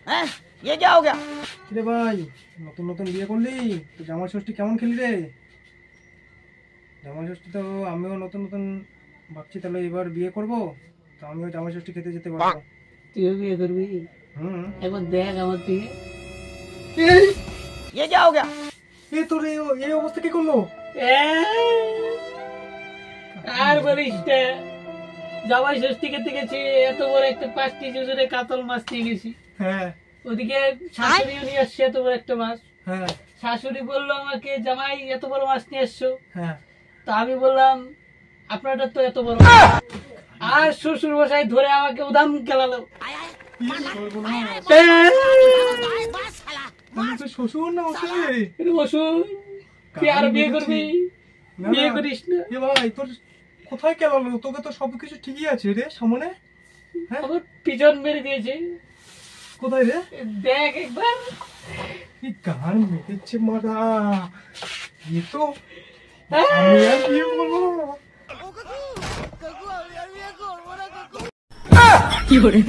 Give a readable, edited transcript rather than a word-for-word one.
हैं ये क्या हो गया? রে ভাই, নতুন নতুন বিয়ে করলি তো জামাই ষষ্ঠী কেমন খেলি রে? জামাই ষষ্ঠী তো আমিও নতুন নতুন ভাবছি, তাহলে এবার বিয়ে করব, তো আমিও জামাই ষষ্ঠী খেতে যেতে পারবো। তুইও বিয়ে করবি? একবার দেখ আমার দিকে। এই ये क्या हो गया? এ তোর এই অবস্থা কি করলো? আর বলিস না, জামাই ষষ্ঠী খেতে গেছি, এত বড় একটা 5 কেজি ওজনের কাতল মাছ নিয়ে গেছি। হ্যাঁ ওদিকে শাশুড়িও নিয়ে আসছে এত বড় একটা মাছ। হ্যাঁ শাশুড়ি বললো আমাকে, জামাই এত বড় মাছ নিয়ে আসছো। হ্যাঁ। তা আমি বললাম আপনারটা তো এত বড় মাছ। আর শ্বশুর মশাই ধরে আমাকে উদাম খেলালো। শ্বশুর না মশাই? বসুন, তুই আর বিয়ে করবি? বিয়ে করিস না। এ ভাই, তোর কোথায় কেলালো? তোকে তো সবকিছু ঠিকই আছে রে সামনে। হ্যাঁ, আমার পিছন মেরে দিয়েছে। কোথায় রে? দেখ একবার। এই গান মেরেছে মারা। এ তো আমি আর বিয়ে করবো না। কি করে